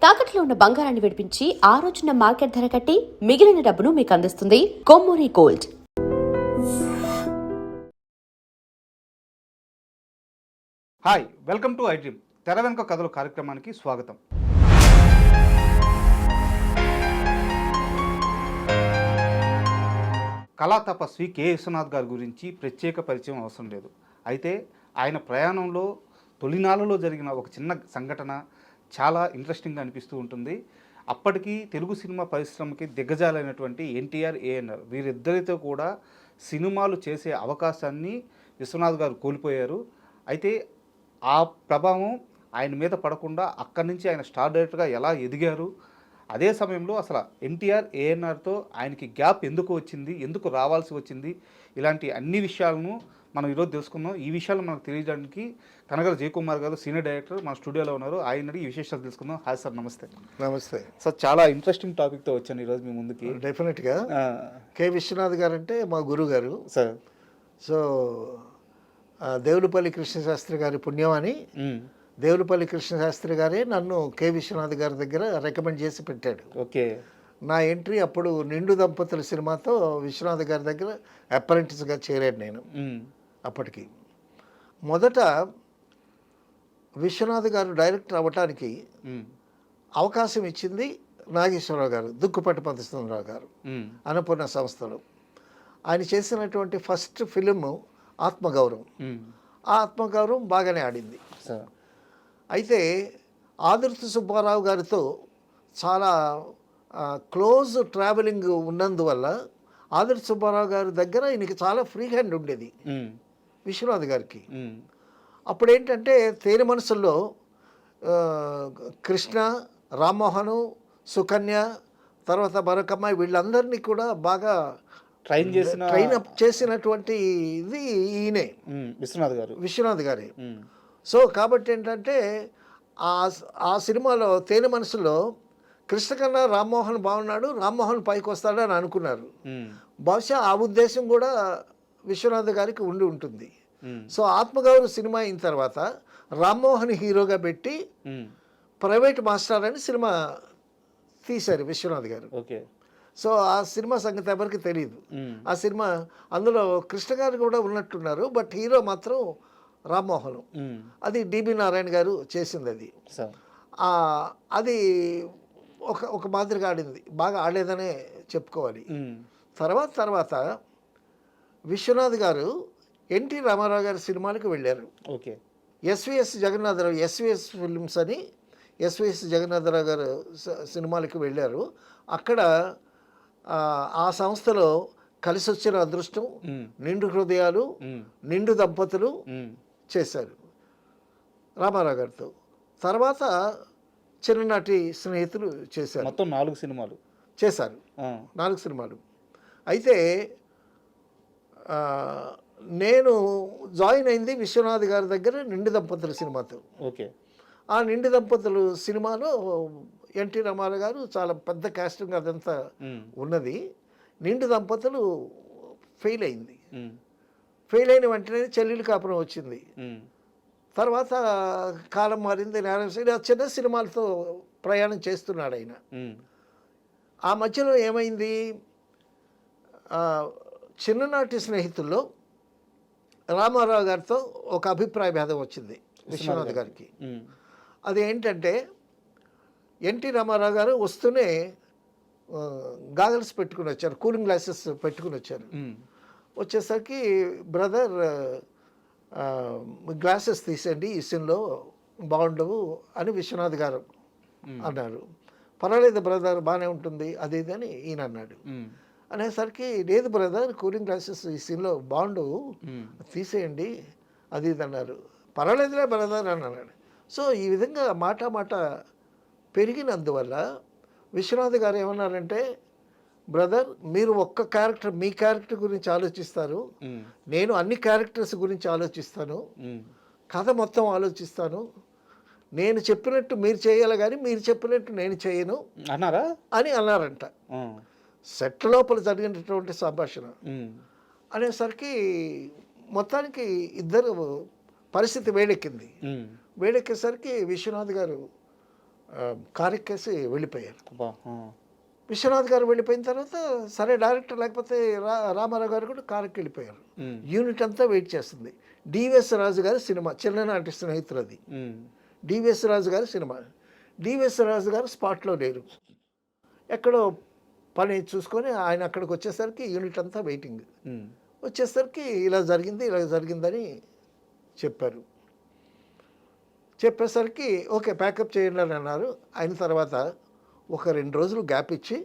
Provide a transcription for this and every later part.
తాకట్లో ఉన్న బంగారాన్ని విడిపించి ఆ రోజున మార్కెట్ ధర కట్టి మిగిలిన డబ్బును మీకు అందిస్తుంది Kommuri gold. Hi, welcome to I dream. తెర వెనుక కథలు కార్యక్రమానికి స్వాగతం. కళా తపస్వి కె విశ్వనాథ్ గారి గురించి ప్రత్యేక పరిచయం అవసరం లేదు. అయితే ఆయన ప్రయాణంలో తొలినాళ్ళలో జరిగిన ఒక చిన్న సంఘటన చాలా ఇంట్రెస్టింగ్గా అనిపిస్తూ ఉంటుంది. అప్పటికి తెలుగు సినిమా పరిశ్రమకి దిగ్గజాలైనటువంటి ఎన్టీఆర్, ఏఎన్ఆర్ వీరిద్దరితో కూడా సినిమాలు చేసే అవకాశాన్ని విశ్వనాథ్ గారు కోల్పోయారు. అయితే ఆ ప్రభావం ఆయన మీద పడకుండా అక్కడి నుంచి ఆయన స్టార్ డైరెక్టర్గా ఎలా ఎదిగారు, అదే సమయంలో అసలు ఎన్టీఆర్, ఏఎన్ఆర్తో ఆయనకి గ్యాప్ ఎందుకు వచ్చింది, ఎందుకు రావాల్సి వచ్చింది, ఇలాంటి అన్ని విషయాలను మనం ఈరోజు తెలుసుకుందాం. ఈ విషయాలు మనకు తెలియడానికి కనగల జయకుమార్ గారు సీనియర్ డైరెక్టర్ మన స్టూడియోలో ఉన్నారు. ఆయన ఈ విశేషాలు తెలుసుకుందాం. హాయ్ సార్, నమస్తే. నమస్తే సార్, చాలా ఇంట్రెస్టింగ్ టాపిక్తో వచ్చాను ఈరోజు మీ ముందుకి. డెఫినెట్గా కె విశ్వనాథ్ గారు అంటే మా గురువు గారు సార్. సో దేవులపల్లి కృష్ణశాస్త్రి గారి పుణ్యమని దేవులపల్లి కృష్ణశాస్త్రి గారే నన్ను కె విశ్వనాథ్ గారి దగ్గర రికమెండ్ చేసి పెట్టాడు. ఓకే. నా ఎంట్రీ అప్పుడు నిండు దంపతుల సినిమాతో విశ్వనాథ్ గారి దగ్గర అప్రెంటిస్గా చేరాడు నేను. అప్పటికి మొదట విశ్వనాథ్ గారు డైరెక్టర్ అవ్వటానికి అవకాశం ఇచ్చింది నాగేశ్వరరావు గారు, దుక్కుపట్టి పద్మనాభరావు గారు అన్నపూర్ణ సంస్థలో. ఆయన చేసినటువంటి ఫస్ట్ ఫిలిం ఆత్మగౌరవం. ఆ ఆత్మగౌరవం బాగానే ఆడింది. అయితే ఆదుర్తి సుబ్బారావు గారితో చాలా క్లోజ్ ట్రావెలింగ్ ఉన్నందువల్ల ఆదుర్తి సుబ్బారావు గారి దగ్గర ఈయనకి చాలా ఫ్రీ హ్యాండ్ ఉండేది విశ్వనాథ్ గారికి. అప్పుడు ఏంటంటే తేనె మనసుల్లో కృష్ణ, రామ్మోహను, సుకన్య, తర్వాత మరొకమ్మాయి వీళ్ళందరినీ కూడా బాగా ట్రైన్ అప్ చేసినటువంటి ఇది ఈయనే విశ్వనాథ్ గారే. సో కాబట్టి ఏంటంటే ఆ సినిమాలో తేనె మనసులో కృష్ణ కన్నా రామ్మోహన్ బాగున్నాడు, రామ్మోహన్ పైకి వస్తాడని అనుకున్నారు. బహుశా ఆ ఉద్దేశం కూడా విశ్వనాథ్ గారికి ఉండి ఉంటుంది. సో ఆత్మగౌరవ సినిమా అయిన తర్వాత రామ్మోహన్ హీరోగా పెట్టి ప్రైవేట్ మాస్టర్ అని సినిమా తీశారు విశ్వనాథ్ గారు. ఓకే. సో ఆ సినిమా సంగతి ఎవరికి తెలియదు. ఆ సినిమా అందులో కృష్ణ గారు కూడా ఉన్నట్టున్నారు, బట్ హీరో మాత్రం రామ్మోహన్. అది డిబి నారాయణ గారు చేసింది. అది అది ఒక మాదిరిగా ఆడింది, బాగా ఆడలేదనే చెప్పుకోవాలి. తర్వాత విశ్వనాథ్ గారు ఎన్టీ రామారావు గారి సినిమాలకు వెళ్ళారు. ఓకే. ఎస్విఎస్ జగన్నాథరావు, ఎస్విఎస్ ఫిల్మ్స్ అని ఎస్విఎస్ జగన్నాథరావు గారు సినిమాలకు వెళ్ళారు. అక్కడ ఆ సంస్థలో కలిసి వచ్చిన అదృష్టం, నిండు హృదయాలు, నిండు దంపతులు చేశారు రామారావు గారితో. తర్వాత చిన్ననాటి స్నేహితులు చేశారు. మొత్తం 4 సినిమాలు చేశారు. 4 సినిమాలు. అయితే నేను జాయిన్ అయింది విశ్వనాథ్ గారి దగ్గర నిండు దంపతుల సినిమాతో. ఓకే. ఆ నిండు దంపతులు సినిమాలో ఎన్టీ రామారావు గారు చాలా పెద్ద కాస్టింగ్ అదంతా ఉన్నది. నిండు దంపతులు ఫెయిల్ అయింది. ఫెయిల్ అయిన వెంటనే చెల్లెలు కాపురం వచ్చింది. తర్వాత కాలం మారింది, చిన్న సినిమాలతో ప్రయాణం చేస్తున్నాడు ఆయన. ఆ మధ్యలో ఏమైంది, చిన్ననాటి స్నేహితుల్లో రామారావు గారితో ఒక అభిప్రాయ భేదం వచ్చింది విశ్వనాథ్ గారికి. అది ఏంటంటే ఎన్టీ రామారావు గారు వస్తూనే గాగల్స్ పెట్టుకుని వచ్చారు, కూలింగ్ గ్లాసెస్ పెట్టుకుని వచ్చారు. వచ్చేసరికి బ్రదర్ గ్లాసెస్ తీసేయండి, ఈ సీన్లో బాగుండవు అని విశ్వనాథ్ గారు అన్నారు. పర్వాలేదు బ్రదర్, బాగానే ఉంటుంది అది ఇది అని ఈయన అన్నాడు. అనేసరికి లేదు బ్రదర్, కూలింగ్ గ్లాసెస్ ఈ సీన్లో బాగుండవు, తీసేయండి అది ఇది అన్నారు. పర్వాలేదులే బ్రదర్ అని అన్నాడు. సో ఈ విధంగా మాట పెరిగినందువల్ల విశ్వనాథ్ గారు ఏమన్నారంటే, బ్రదర్ మీరు ఒక్క క్యారెక్టర్, మీ క్యారెక్టర్ గురించి ఆలోచిస్తారు, నేను అన్ని క్యారెక్టర్స్ గురించి ఆలోచిస్తాను, కథ మొత్తం ఆలోచిస్తాను, నేను చెప్పినట్టు మీరు చేయాలి కానీ మీరు చెప్పినట్టు నేను చేయను అని అన్నారంట. సెట్ లోపల జరిగినటువంటి సంభాషణ అనేసరికి మొత్తానికి ఇద్దరు పరిస్థితి వేడెక్కింది. వేడెక్కేసరికి విశ్వనాథ్ గారు కారు ఎక్కేసి వెళ్ళిపోయారు. అబ్బా, విశ్వనాథ్ గారు వెళ్ళిపోయిన తర్వాత సరే డైరెక్టర్ లేకపోతే రామారావు గారు కూడా కారుకి వెళ్ళిపోయారు. యూనిట్ అంతా వెయిట్ చేస్తుంది. డివిఎస్ రాజు గారి సినిమా, చిన్ననాటి స్నేహితులు అది. డివిఎస్ రాజు గారి సినిమా. డివిఎస్ రాజు గారు స్పాట్లో లేరు, ఎక్కడో పని చూసుకొని ఆయన అక్కడికి వచ్చేసరికి యూనిట్ అంతా వెయిటింగ్. వచ్చేసరికి ఇలా జరిగిందని చెప్పారు. చెప్పేసరికి ఓకే ప్యాకప్ చేయండి అని అన్నారు. అయిన తర్వాత ఒక 2 రోజులు గ్యాప్ ఇచ్చి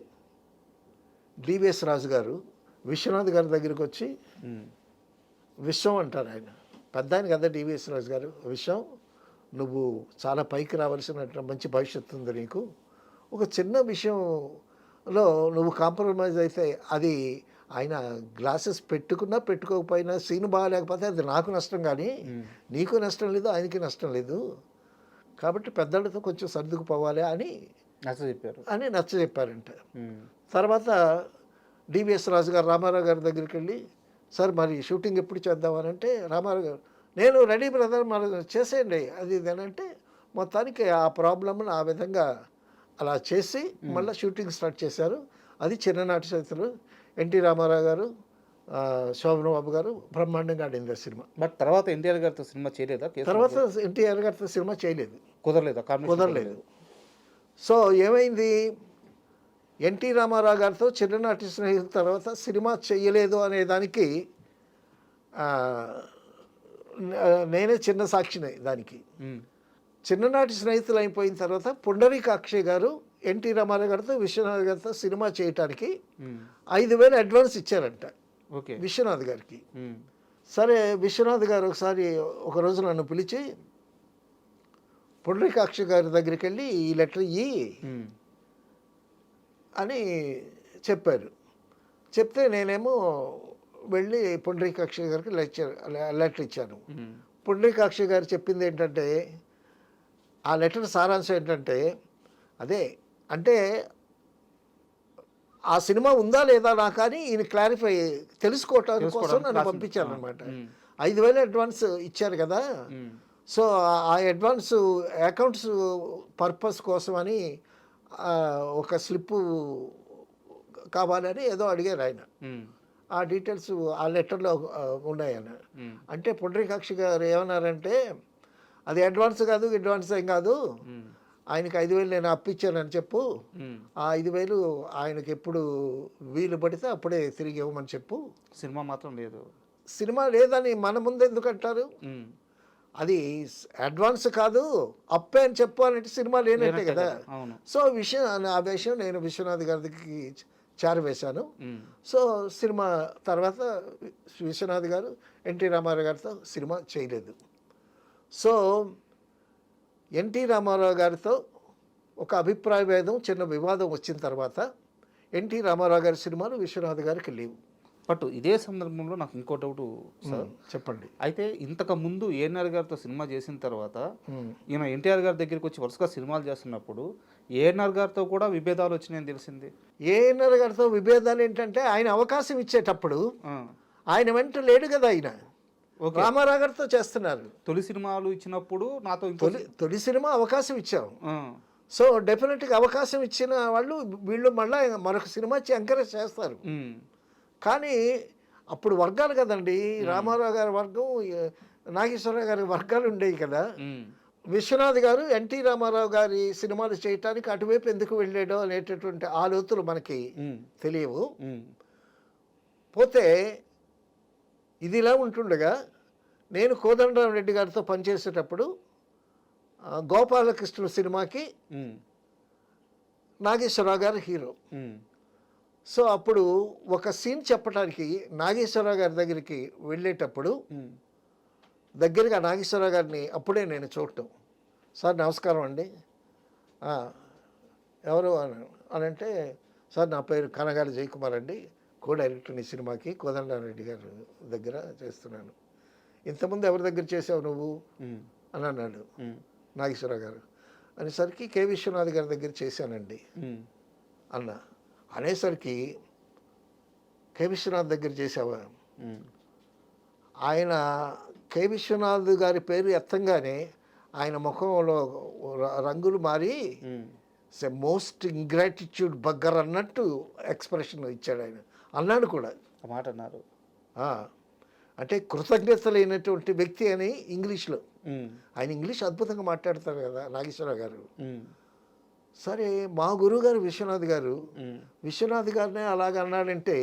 డివిఎస్ రాజు గారు విశ్వనాథ్ గారి దగ్గరికి వచ్చి, విశ్వం అంటారు ఆయన, పెద్ద ఆయన కదా డివిఎస్ రాజు గారు, విశ్వం నువ్వు చాలా పైకి రావాల్సిన మంచి భవిష్యత్తు ఉంది నీకు, ఒక చిన్న విషయంలో నువ్వు కాంప్రమైజ్ అయితే అది ఆయన గ్లాసెస్ పెట్టుకున్నా పెట్టుకోకపోయినా సీన్ బాగాలేకపోతే అది నాకు నష్టం, కానీ నీకు నష్టం లేదు ఆయనకి నష్టం లేదు, కాబట్టి పెద్దలతో కొంచెం సర్దుకుపోవాలి అని నచ్చ చెప్పారంట. తర్వాత డివిఎస్ రాజు గారు రామారావు గారి దగ్గరికి వెళ్ళి, సార్ మరి షూటింగ్ ఎప్పుడు చేద్దామనంటే రామారావు గారు నేను రెడీ బ్రదర్ మరి చేసేయండి అది ఇదేనంటే, మొత్తానికి ఆ ప్రాబ్లమ్ని ఆ విధంగా అలా చేసి మళ్ళీ షూటింగ్ స్టార్ట్ చేశారు. అది చిన్ననాటి చేతులు. ఎన్టీ రామారావు గారు, శోభన్ బాబు గారు బ్రహ్మాండంగా ఆడింది ఆ సినిమా. బట్ తర్వాత ఎన్టీఆర్ గారితో సినిమా చేయలేదా? తర్వాత ఎన్టీఆర్ గారితో సినిమా చేయలేదు, కుదరలేదు. సో ఏమైంది, ఎన్టీ రామారావు గారితో చిన్ననాటి స్నేహితుల తర్వాత సినిమా చెయ్యలేదు అనే దానికి నేనే చిన్న సాక్షిని దానికి. చిన్ననాటి స్నేహితులు అయిపోయిన తర్వాత పుండరీకాక్షి గారు ఎన్టీ రామారావు గారితో విశ్వనాథ్ గారితో సినిమా చేయటానికి 5,000 అడ్వాన్స్ ఇచ్చారంట విశ్వనాథ్ గారికి. సరే విశ్వనాథ్ గారు ఒక రోజు నన్ను పిలిచి పుండరీకాక్షి గారి దగ్గరికి వెళ్ళి ఈ లెటర్ ఇయ్యి అని చెప్పారు. చెప్తే నేనేమో వెళ్ళి పుండరీకాక్షి గారికి లెటర్ ఇచ్చాను. పుండరీకాక్షి గారు చెప్పింది ఏంటంటే, ఆ లెటర్ సారాంశం ఏంటంటే, అదే అంటే ఆ సినిమా ఉందా లేదా నాకు కానీ ఈయన క్లారిఫై తెలుసుకోవటం కోసం నన్ను పంపించాను అనమాట. 5,000 అడ్వాన్స్ ఇచ్చారు కదా, సో ఆ అడ్వాన్స్ అకౌంట్స్ పర్పస్ కోసమని ఒక స్లిప్పు కావాలని ఏదో అడిగారు ఆయన. ఆ డీటెయిల్స్ ఆ లెటర్లో ఉన్నాయన్న. అంటే పుండరీకాక్షి గారు ఏమన్నారంటే, అది అడ్వాన్స్ కాదు, అడ్వాన్స్ ఏం కాదు, ఆయనకి 5,000 నేను అప్పిచ్చానని చెప్పు, ఆ 5,000 ఆయనకి ఎప్పుడు వీలు పడితే అప్పుడే తిరిగి ఇవ్వమని చెప్పు, సినిమా మాత్రం లేదు. సినిమా లేదని మన ముందు ఎందుకు అంటారు, అది అడ్వాన్స్ కాదు అప్పే అని చెప్పు అంటే సినిమా లేనట్టే కదా. సో ఆ విషయం నేను విశ్వనాథ్ గారికి చేరవేశాను. సో సినిమా తర్వాత విశ్వనాథ్ గారు ఎన్టీ రామారావు గారితో సినిమా చేయలేదు. సో ఎన్టీ రామారావు గారితో ఒక అభిప్రాయ భేదం, చిన్న వివాదం వచ్చిన తర్వాత ఎన్టీ రామారావు గారి సినిమాలు విశ్వనాథ్ గారికి లేవు. బట్ ఇదే సందర్భంలో నాకు ఇంకో డౌట్ సార్, చెప్పండి. అయితే ఇంతకు ముందు ఏఎన్ఆర్ గారితో సినిమా చేసిన తర్వాత ఈయన ఎన్టీఆర్ గారి దగ్గరికి వచ్చి వరుసగా సినిమాలు చేస్తున్నప్పుడు ఏఎన్ఆర్ గారితో కూడా విభేదాలు వచ్చినాయని తెలిసింది. ఏఎన్ఆర్ గారితో విభేదాలు ఏంటంటే, ఆయన అవకాశం ఇచ్చేటప్పుడు ఆయన వెంట లేడు కదా, ఆయన రామారావు గారితో చేస్తున్నారు. తొలి సినిమాలు ఇచ్చినప్పుడు నాతో తొలి సినిమా అవకాశం ఇచ్చాం. సో డెఫినెట్గా అవకాశం ఇచ్చిన వాళ్ళు వీళ్ళు మళ్ళీ మరొక సినిమా ఎంకరేజ్ చేస్తారు. కానీ అప్పుడు వర్గాలు కదండి, రామారావు గారి వర్గం, నాగేశ్వరరావు గారి వర్గాలు ఉండేవి కదా. విశ్వనాథ్ గారు ఎన్టీ రామారావు గారి సినిమాలు చేయటానికి అటువైపు ఎందుకు వెళ్ళాడో అనేటటువంటి ఆలోచనలు మనకి తెలియవు. పోతే ఇది ఇలా ఉంటుండగా నేను కోదండరామరెడ్డి గారితో పనిచేసేటప్పుడు గోపాలకృష్ణ సినిమాకి నాగేశ్వరరావు గారు హీరో. సో అప్పుడు ఒక సీన్ చెప్పడానికి నాగేశ్వరరావు గారి దగ్గరికి వెళ్ళేటప్పుడు దగ్గరగా నాగేశ్వరరావు గారిని అప్పుడే నేను చూడటం, సార్ నమస్కారం అండి, ఎవరు అని అంటే, సార్ నా పేరు కనగాలి జయకుమార్ అండి, కో డైరెక్టర్ ఈ సినిమాకి కోదండరామరెడ్డి గారి దగ్గర చేస్తున్నాను, ఇంతకుముందు ఎవరి దగ్గర చేసావు నువ్వు అని అన్నాడు నాగేశ్వరరావు గారు. అనేసరికి కె విశ్వనాథ్ గారి దగ్గర చేశానండి అన్న. అనేసరికి కె విశ్వనాథ్ దగ్గర చేసావా, ఆయన కె విశ్వనాథ్ గారి పేరు ఎత్తంగానే ఆయన ముఖంలో రంగులు మారి మోస్ట్ ఇంగ్రాటిట్యూడ్ బగ్గర్ అన్నట్టు ఎక్స్ప్రెషన్ ఇచ్చాడు ఆయన. అన్నాడు కూడా ఆ మాట అన్నారు. ఆ, అంటే కృతజ్ఞత లేనటువంటి వ్యక్తి అని ఇంగ్లీష్లో. ఆయన ఇంగ్లీష్ అద్భుతంగా మాట్లాడతారు కదా నాగేశ్వరరావు గారు. సరే మా గురువు గారు విశ్వనాథ్ గారినే అలాగ అన్నాడంటే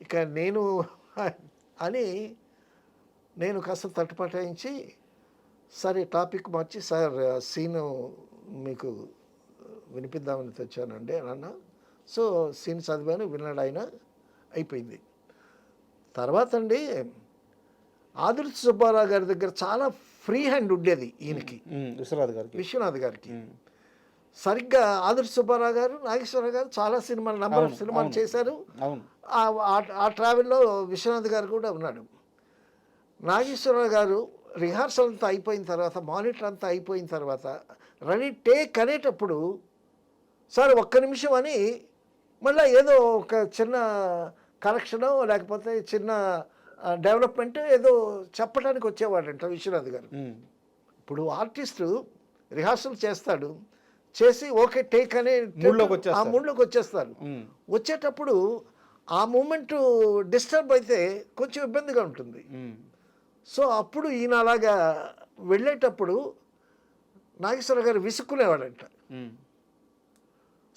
ఇక నేను అని నేను కాస్త తట్టుపటాయించి సరే టాపిక్ మార్చి సార్ సీను మీకు వినిపిద్దామని తెచ్చానండి అని అన్నా. సో సీన్ చదివాను, విన్నాడు ఆయన, అయిపోయింది. తర్వాత అండి ఆదుర్తి సుబ్బారావు గారి దగ్గర చాలా ఫ్రీ హ్యాండ్ ఉండేది ఈయనకి, విశ్వనాథ్ గారికి. సరిగ్గా ఆదుర్తి సుబ్బారావు గారు నాగేశ్వరరావు గారు చాలా సినిమాలు నంబర్ ఆఫ్ సినిమాలు చేశారు. ఆ ట్రావెల్లో విశ్వనాథ్ గారు కూడా ఉన్నాడు. నాగేశ్వరరావు గారు రిహార్సల్ అంతా అయిపోయిన తర్వాత, మానిటర్ అంతా అయిపోయిన తర్వాత రెడీ టేక్ అనేటప్పుడు సార్ ఒక్క నిమిషం అని మళ్ళీ ఏదో ఒక చిన్న కరెక్షను లేకపోతే చిన్న డెవలప్మెంట్ ఏదో చెప్పడానికి వచ్చేవాడంట విశ్వనాథ్ గారు. ఇప్పుడు ఆర్టిస్టు రిహార్సల్ చేస్తాడు, చేసి ఓకే టేక్ అనే ఆ మూడ్లోకి వచ్చేస్తారు. వచ్చేటప్పుడు ఆ మూమెంట్ డిస్టర్బ్ అయితే కొంచెం ఇబ్బందిగా ఉంటుంది. సో అప్పుడు ఈయన అలాగా వెళ్ళేటప్పుడు నాగేశ్వర గారు విసుక్కునేవాడంట.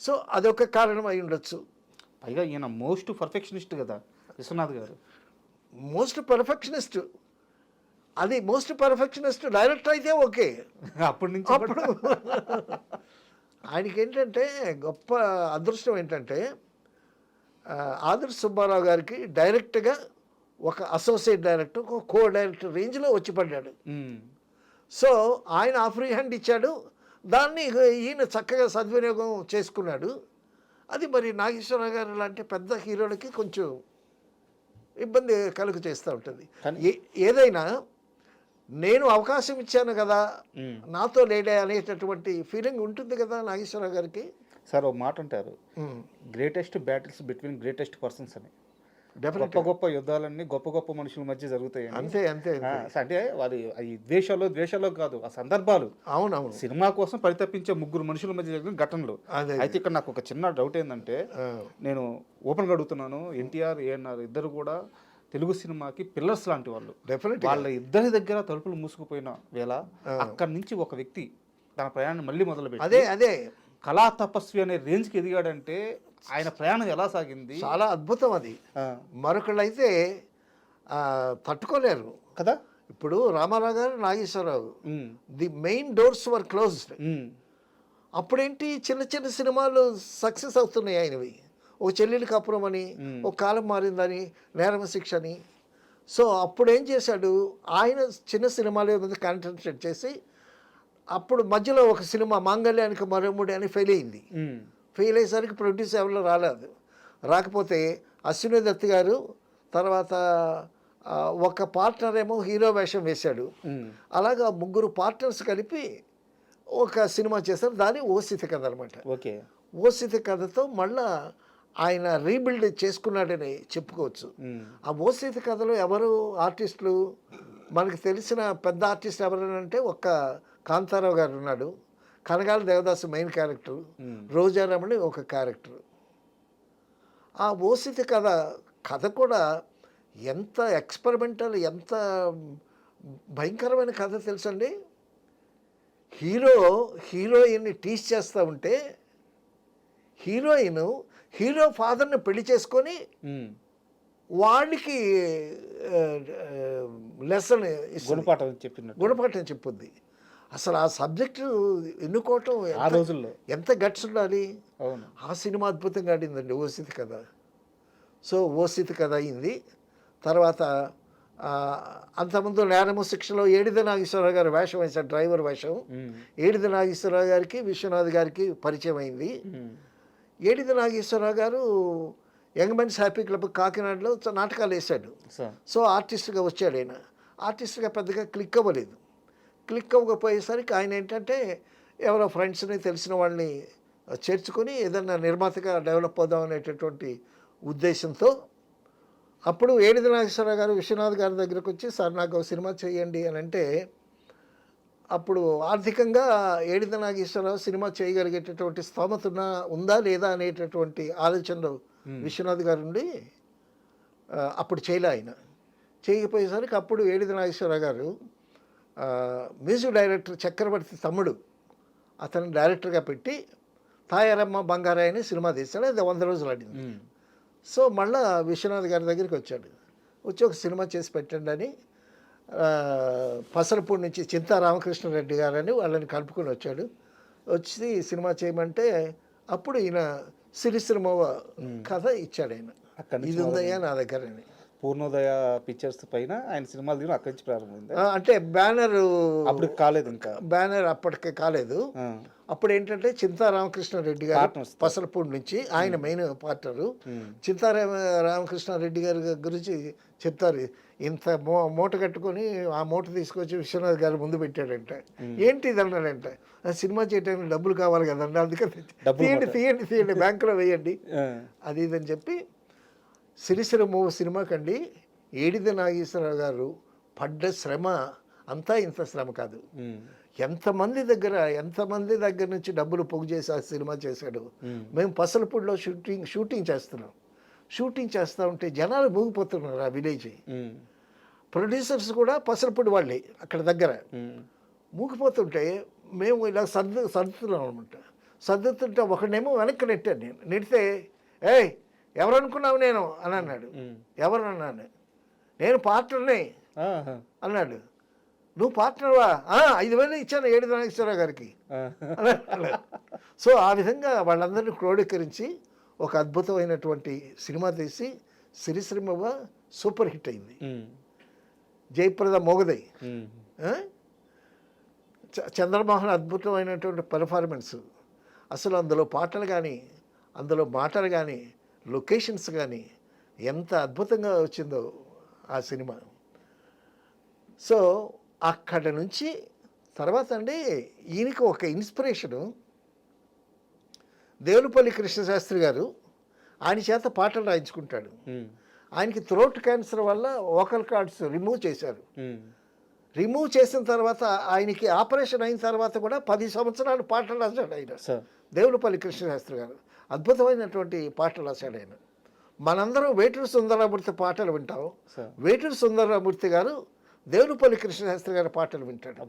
సో అదొక కారణం అయి ఉండొచ్చు. పైగా ఈయన మోస్ట్ పర్ఫెక్షనిస్ట్ కదా విశ్వనాథ్ గారు. Most perfectionist. అది మోస్ట్ పర్ఫెక్షనిస్ట్ డైరెక్టర్ అయితే ఓకే. అప్పుడు ఆయనకి ఏంటంటే గొప్ప అదృష్టం ఏంటంటే ఆదుర్తి సుబ్బారావు గారికి డైరెక్ట్గా ఒక అసోసియేట్ డైరెక్టర్, ఒక కో డైరెక్టర్ రేంజ్లో వచ్చి పడ్డాడు. సో ఆయన ఆ ఫ్రీ హ్యాండ్ ఇచ్చాడు, దాన్ని ఈయన చక్కగా సద్వినియోగం చేసుకున్నాడు. అది మరి నాగేశ్వరరావు గారు లాంటి పెద్ద హీరోలకి కొంచెం ఇబ్బంది కలుగు చేస్తూ ఉంటుంది. ఏదైనా నేను అవకాశం ఇచ్చాను కదా, నాతో లేడే అనేటటువంటి ఫీలింగ్ ఉంటుంది కదా నాగేశ్వరరావు గారికి. సార్ ఒక మాట అంటారు, greatest battles between greatest persons అని. గొప్ప గొప్ప యుద్ధాలన్నీ గొప్ప గొప్ప మనుషుల మధ్య జరుగుతాయి. అంతే అంతే. అంటే వారి ఈ ద్వేషాలు కాదు, ఆ సందర్భాలు. అవునవును. సినిమా కోసం పరితపించే ముగ్గురు మనుషుల మధ్య జరిగిన ఘటనలు. అయితే ఇక్కడ నాకు ఒక చిన్న డౌట్ ఏంటంటే, నేను ఓపెన్గా అడుగుతున్నాను, ఎన్టీఆర్ ఏఎన్ఆర్ ఇద్దరు కూడా తెలుగు సినిమాకి పిల్లర్స్ లాంటి వాళ్ళు. వాళ్ళ ఇద్దరి దగ్గర తలుపులు మూసుకుపోయిన వేళ అక్కడి నుంచి ఒక వ్యక్తి తన ప్రయాణం మళ్ళీ మొదలుపెట్టి అదే కళా తపస్వి అనే రేంజ్కి ఎదిగాడంటే ఆయన ప్రయాణం ఎలా సాగింది? చాలా అద్భుతం అది. మరొకళ్ళు అయితే తట్టుకోలేరు కదా. ఇప్పుడు రామారావు గారు, Nageswararao, the main doors were closed. అప్పుడేంటి చిన్న చిన్న సినిమాలు సక్సెస్ అవుతున్నాయి ఆయనవి. ఓ చెల్లెలి కాపురం అని, ఒక కాలం మారిందని, నేరమ శిక్ష అని. సో అప్పుడు ఏం చేశాడు ఆయన, చిన్న సినిమాల మీద కాన్సన్ట్రేట్ చేసి, అప్పుడు మధ్యలో ఒక సినిమా మాంగళ్యానికి మరోముడి అని ఫెయిల్ అయింది. ఫెయిల్ అయ్యేసరికి ప్రొడ్యూస్ ఎవరిలో రాకపోతే అశ్విని దత్ గారు తర్వాత ఒక పార్ట్నర్ ఏమో హీరో వేషం వేశాడు. అలాగా ముగ్గురు పార్ట్నర్స్ కలిపి ఒక సినిమా చేశారు. దాని ఓసిత కథ అనమాట. ఓకే. ఓసిత కథతో మళ్ళా ఆయన రీబిల్డ్ చేసుకున్నాడని చెప్పుకోవచ్చు. ఆ ఓసిత కథలో ఎవరు ఆర్టిస్టులు మనకు తెలిసిన పెద్ద ఆర్టిస్ట్ ఎవరంటే ఒక్క కాంతారావు గారు ఉన్నాడు, కనగాల దేవదాసు మెయిన్ క్యారెక్టర్, రోజారమణి ఒక క్యారెక్టర్. ఆ ఓసిత కథ కూడా ఎంత ఎక్స్పెరిమెంటల్, ఎంత భయంకరమైన కథ తెలుసండి. హీరోయిన్ని టీచ్ చేస్తూ ఉంటే హీరో ఫాదర్ని పెళ్లి చేసుకొని వాడికి లెసన్ గుణపాఠం చెప్పుద్ది. అసలు ఆ సబ్జెక్టు ఎన్నుకోవటం ఆ రోజుల్లో ఎంత గట్స్ ఉండాలి. ఆ సినిమా అద్భుతంగా ఆడిందండి ఓసిత కథ. సో ఓసిత కథ అయింది. తర్వాత అంతకుముందు నేరము శిక్షలో ఏడిద నాగేశ్వరరావు గారు వేషం వేశారు, డ్రైవర్ వేషం. ఏడిద నాగేశ్వరరావు గారికి విశ్వనాథ్ గారికి పరిచయం అయింది. ఏడిద నాగేశ్వరరావు గారు యంగ్ మెన్స్ హ్యాపీ క్లబ్ కాకినాడలో నాటకాలు వేశాడు. సో ఆర్టిస్ట్గా వచ్చాడు ఆయన. ఆర్టిస్ట్గా పెద్దగా క్లిక్ అవ్వలేదు. క్లిక్ అవ్వకపోయేసరికి ఆయన ఏంటంటే ఎవరో ఫ్రెండ్స్ని, తెలిసిన వాళ్ళని చేర్చుకొని ఏదన్నా నిర్మాతగా డెవలప్ అవుదాం అనేటటువంటి ఉద్దేశంతో అప్పుడు ఏడిద నాగేశ్వరరావు గారు విశ్వనాథ్ గారి దగ్గరకు వచ్చి, సార్ నాకు ఒక సినిమా చేయండి అని అంటే, అప్పుడు ఆర్థికంగా ఏడిద నాగేశ్వరరావు సినిమా చేయగలిగేటటువంటి స్తోమత ఉందా లేదా అనేటటువంటి ఆలోచనలో విశ్వనాథ్ గారు ఉండి అప్పుడు చేయలే ఆయన. చేయకపోయేసరికి అప్పుడు ఏడిద నాగేశ్వరరావు గారు మ్యూజిక్ డైరెక్టర్ చక్రవర్తి తమ్ముడు అతను డైరెక్టర్గా పెట్టి తాయారమ్మ బంగారాయ అని సినిమా తీశాడు. అది 100 రోజులు ఆడింది. సో మళ్ళా విశ్వనాథ్ గారి దగ్గరికి వచ్చాడు. వచ్చి ఒక సినిమా చేసి పెట్టండి అని పసలపూడి నుంచి చింతా రామకృష్ణారెడ్డి గారని వాళ్ళని కలుపుకొని వచ్చాడు. వచ్చి సినిమా చేయమంటే అప్పుడు ఈయన సిరిశ్రమ కథ ఇచ్చాడు ఆయన. ఇది ఉందయ్యా నా దగ్గర అని. పూర్ణోదయ పిక్చర్స్ పైన ఆయన సినిమాలు తీయడం అక్కడి నుంచి ప్రారంభమైంది. అంటే బ్యానర్ అప్పుడు కాలేదు, ఇంకా బ్యానర్ అప్పటికే కాలేదు. అప్పుడు ఏంటంటే చింతా రామకృష్ణారెడ్డి గారు పసలపూడి నుంచి ఆయన మెయిన్ పార్టనరు. చింతా రామకృష్ణారెడ్డి గారి గురించి చెప్తారు. ఇంత మూట కట్టుకొని ఆ మూట తీసుకొచ్చి విశ్వనాథ్ గారు ముందు పెట్టాడంట. ఏంటి ఇది అన్నాడంట. సినిమా చేయడానికి డబ్బులు కావాలి కదండి, అందుకని తీయండి తీయండి తీయండి బ్యాంకులో వేయండి అది ఇదని చెప్పి సిరిసిరమో సినిమా కండి ఏడిద నాగేశ్వరరావు గారు పడ్డ శ్రమ అంతా ఇంత శ్రమ కాదు. ఎంతమంది దగ్గర నుంచి డబ్బులు పోగు చేసి ఆ సినిమా చేశాడు. మేము పసలపూడిలో షూటింగ్ చేస్తున్నాం. షూటింగ్ చేస్తూ ఉంటే జనాలు మూగిపోతున్నారు ఆ విలేజ్. ప్రొడ్యూసర్స్ కూడా పసలపూడి వాళ్ళే అక్కడ దగ్గర. మూగిపోతుంటే మేము ఇలా సర్దుతున్నాం అనమాట. సర్దుతుంటే ఒకడేమో వెనక్కి నెట్టాను. నేను నెడితే ఏయ్ ఎవరు అనుకున్నావు నేను అని అన్నాడు. ఎవరు అన్నాను. నేను పార్ట్నర్ని అన్నాడు. నువ్వు పార్ట్నర్వా? 5,000 ఇచ్చాను ఏడిద నాగేశ్వరరావు గారికి అన్నాడు. సో ఆ విధంగా వాళ్ళందరినీ క్రోడీకరించి ఒక అద్భుతమైనటువంటి సినిమా తీసి సిరిశ్రమ సూపర్ హిట్ అయింది. జయప్రద మోగదై, చంద్రమోహన్ అద్భుతమైనటువంటి పెర్ఫార్మెన్స్. అసలు అందులో పాటలు కానీ అందులో మాటలు కానీ లొకేషన్స్ కానీ ఎంత అద్భుతంగా వచ్చిందో ఆ సినిమా. సో అక్కడ నుంచి తర్వాత అండి ఈయనకి ఒక ఇన్స్పిరేషను దేవులపల్లి కృష్ణశాస్త్రి గారు ఆయన చేత పాటలు రాయించుకుంటాడు. ఆయనకి థ్రోట్ క్యాన్సర్ వల్ల వోకల్ కార్డ్స్ రిమూవ్ చేశారు. రిమూవ్ చేసిన తర్వాత ఆయనకి ఆపరేషన్ అయిన తర్వాత కూడా 10 సంవత్సరాలు పాటలు రాశాడు ఆయన. దేవులపల్లి కృష్ణశాస్త్రి గారు అద్భుతమైనటువంటి పాటలు రాశాడు ఆయన. మనందరం వేటూరి సుందరమూర్తి పాటలు వింటాం. వేటూరి సుందరమూర్తి గారు దేవులపల్లి కృష్ణశాస్త్రి గారి పాటలు వింటాడు.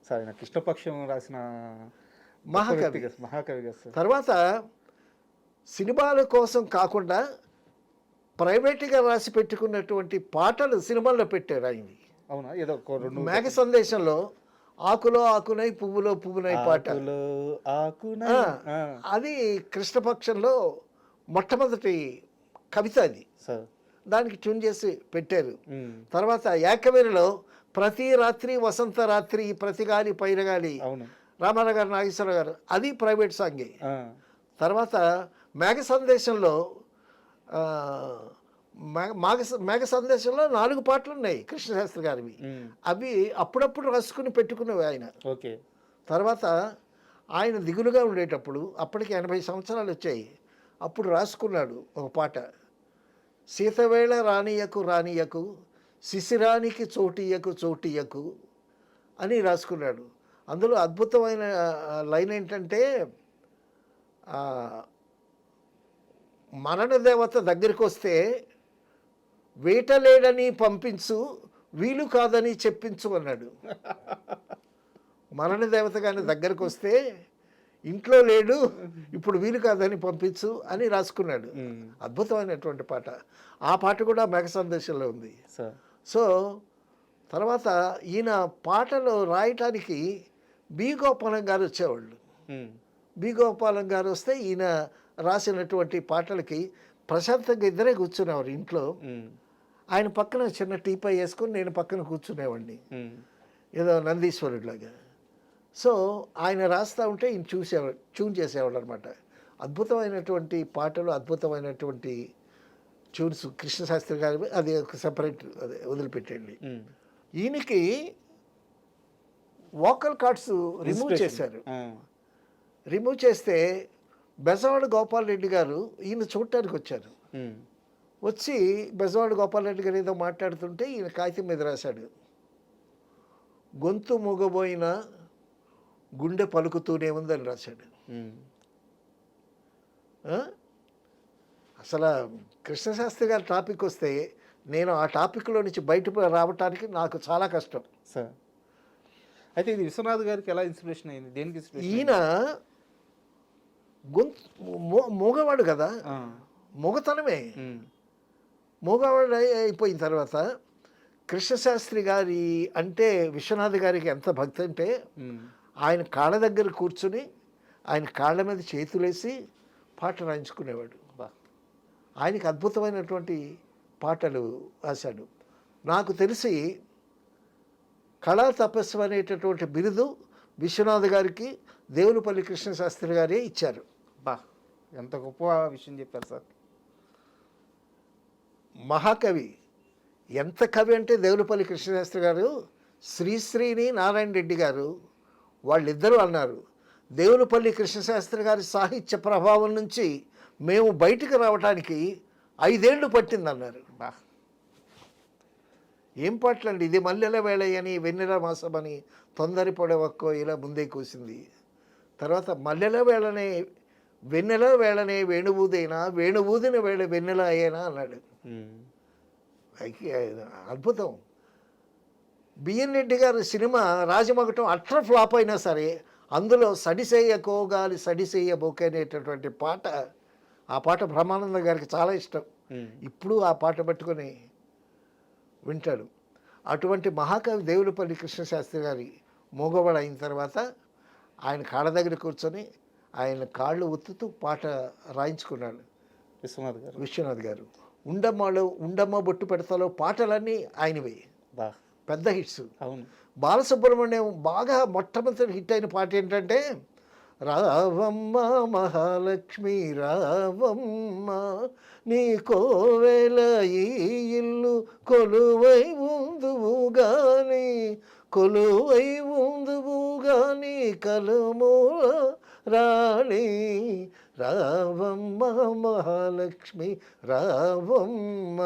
సరే, కృష్ణపక్షం రాసిన మహాకవి. తర్వాత సినిమాల కోసం కాకుండా ప్రైవేట్గా రాసి పెట్టుకున్నటువంటి పాటలు సినిమాల్లో పెట్టారు ఆయన్ని. అవునా? ఏదో మేఘ సందేశంలో ఆకులో ఆకునై పువ్వులో పువ్వునై పాట, అది కృష్ణపక్షంలో మొట్టమొదటి కవిత అది. దానికి ట్యూన్ చేసి పెట్టారు. తర్వాత ఏకవీరలో ప్రతి రాత్రి వసంత రాత్రి ప్రతి గాలి పైరగాలి రామారావు గారు నాగేశ్వరరావు గారు, అది ప్రైవేట్ సాంగే. తర్వాత మేఘ సందేశంలో మేఘ సందేశంలో 4 పాటలు ఉన్నాయి కృష్ణశాస్త్రి గారివి. అవి అప్పుడప్పుడు రాసుకుని పెట్టుకునేవి ఆయన. తర్వాత ఆయన దిగులుగా ఉండేటప్పుడు అప్పటికి 80 సంవత్సరాలు వచ్చాయి. అప్పుడు రాసుకున్నాడు ఒక పాట. సీతవేళ రానియకు రానియకు శిశిరానికి చోటియకు చోటియకు అని రాసుకున్నాడు. అందులో అద్భుతమైన లైన్ ఏంటంటే మరణ దేవత దగ్గరికి వస్తే వేటలేడని పంపించు వీలు కాదని చెప్పించు అన్నాడు. మరణ దేవత కానీ దగ్గరకు వస్తే ఇంట్లో లేడు, ఇప్పుడు వీలు కాదని పంపించు అని రాసుకున్నాడు. అద్భుతమైనటువంటి పాట. ఆ పాట కూడా మేఘ సందేశంలో ఉంది. సో తర్వాత ఈయన పాటలు రాయటానికి బి గోపాలం గారు వచ్చేవాళ్ళు. బి గోపాలం గారు వస్తే ఈయన రాసినటువంటి పాటలకి ప్రశాంతంగా ఇద్దరే కూర్చునేవారు ఇంట్లో. ఆయన పక్కన చిన్న టీపై వేసుకొని నేను పక్కన కూర్చునేవాడిని, ఏదో నందీశ్వరుడిలాగా. సో ఆయన రాస్తూ ఉంటే ఈయన ట్యూన్ చేసేవాడు అనమాట. అద్భుతమైనటువంటి పాటలు, అద్భుతమైనటువంటి ట్యూన్స్ కృష్ణశాస్త్రి గారి. అది ఒక సెపరేట్, అదే వదిలిపెట్టండి. ఈయనకి వోకల్ కార్డ్స్ రిమూవ్ చేశారు. రిమూవ్ చేస్తే బెజవాడ గోపాల్ రెడ్డి గారు ఈయన చూడటానికి వచ్చారు. వచ్చి బెజవాడ గోపాల్ రెడ్డి గారు ఏదో మాట్లాడుతుంటే ఈయన కాగితం మీద రాశాడు, గొంతు మూగబోయిన గుండె పలుకుతూనే ఉందని రాశాడు. ఆ? అసలు కృష్ణశాస్త్రి గారి టాపిక్ వస్తే నేను ఆ టాపిక్లో నుంచి బయట రావటానికి నాకు చాలా కష్టం. సార్ అయితే ఇది విశ్వనాథ్ గారికి ఎలా ఇన్స్పిరేషన్ అయింది, దేనికి ఇన్స్పిరేషన్? ఈయన గొంతు మూగవాడు కదా, మూగతనమే. మూగవాడు అయిపోయిన తర్వాత కృష్ణశాస్త్రి గారి అంటే విశ్వనాథ్ గారికి ఎంత భక్తి అంటే ఆయన కాళ్ళ దగ్గర కూర్చుని ఆయన కాళ్ళ మీద చేతులేసి పాట రాయించుకునేవాడు. ఆయనకి అద్భుతమైనటువంటి పాటలు రాశాడు. నాకు తెలిసి కళా తపస్సు అనేటటువంటి బిరుదు విశ్వనాథ్ గారికి దేవులపల్లి కృష్ణశాస్త్రి గారే ఇచ్చారు. బా, ఎంత గొప్ప విషయం చెప్పారు సార్. మహాకవి, ఎంత కవి అంటే దేవులపల్లి కృష్ణశాస్త్రి గారు శ్రీశ్రీని నారాయణ రెడ్డి గారు వాళ్ళిద్దరూ అన్నారు, దేవులపల్లి కృష్ణశాస్త్రి గారి సాహిత్య ప్రభావం నుంచి మేము బయటికి రావడానికి 5 ఏళ్ళు పట్టిందన్నారు. బా, ఏం పాటలండి ఇది, మల్లెల వేళయని వెన్నెల మాసమని తొందరపడవక్కో ఇలా ముందే కూసింది. తర్వాత మల్లెల వేళనే వెన్నెల వేళనే వేణువూదేనా వేణువూదిన వేళ వెన్నెల అయ్యేనా అన్నాడు. అద్భుతం. బిఎన్ రెడ్డి గారి సినిమా రాజమగటం అట్ర ఫ్లాప్ అయినా సరే అందులో సడిసేయ కోగాలి సడిసేయ బొకే అనేటటువంటి పాట, ఆ పాట బ్రహ్మానంద గారికి చాలా ఇష్టం. ఇప్పుడు ఆ పాట పట్టుకొని వింటాడు. అటువంటి మహాకవి దేవులపల్లి కృష్ణశాస్త్రి గారి మూగవాడు అయిన తర్వాత ఆయన కాళ్ళ దగ్గర కూర్చొని ఆయన కాళ్ళు ఒత్తుతూ పాట రాయించుకున్నాడు విశ్వనాథ్ గారు. ఉండమ్మ బొట్టు పెడతాలో పాటలన్నీ ఆయనవే, పెద్ద హిట్స్. అవును. బాలసుబ్రహ్మణ్యం బాగా మొట్టమొదటి హిట్ అయిన పాట ఏంటంటే రావమ్మ మహాలక్ష్మి రావమ్మ నీ కోవెల ఈ ఇల్లు కొలువై ఉందువు గాని కొలువై ఉందువు గాని కలుమూల రాణి రావమ్మ మహాలక్ష్మి రావమ్మ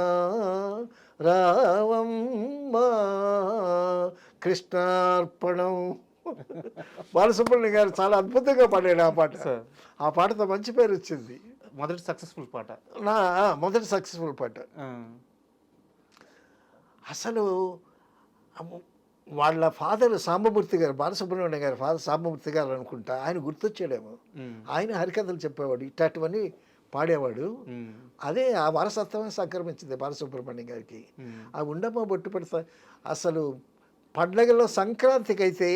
రావమ్మ కృష్ణార్పణం. బాలసుబ్రహ్మణ్యం గారు చాలా అద్భుతంగా పాడాడు ఆ పాట. ఆ పాటతో మంచి పేరు వచ్చింది. మొదటి సక్సెస్ఫుల్ పాట. మొదటి సక్సెస్ఫుల్ పాట. అసలు వాళ్ళ ఫాదర్ సాంబమూర్తి గారు, బాలసుబ్రహ్మణ్యం గారి ఫాదర్ సాంబమూర్తి గారు అనుకుంటా, ఆయన గుర్తొచ్చాడేమో. ఆయన హరికథలు చెప్పేవాడు, ఇట్లాంటివన్నీ పాడేవాడు. అదే ఆ వారసత్వమే సంక్రమించింది బాలసుబ్రహ్మణ్యం గారికి. ఆ ఉండమ్మ బొట్టు పెడతా అసలు పండగలో సంక్రాంతికి అయితే